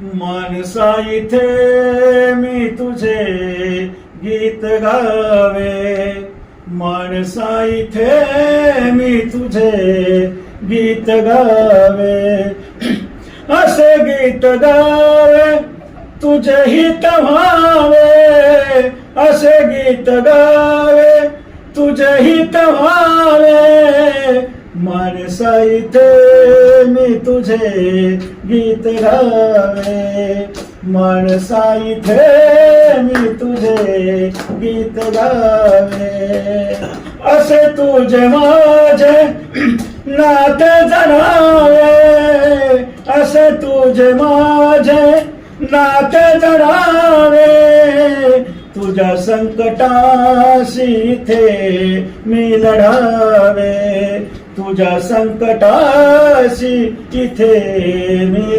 मानसा इथे मी तुझे गीत गावे, मानसा इथे मी तुझे गीत गावे, असे गीत गावे तुझे हित व्हावे, असे गीत गावे तुझे हित व्हावे, मानसा इथे मी तुझे गीत गावे, मानसा इथे मी तुझे गीत गावे, असे तुझे माझे नाते जणावे, असे तुझे माझे नाते जणावे, तुझ्या संकटाशी इथे मी लढावे, तुझ्या संकटाशी इथे मी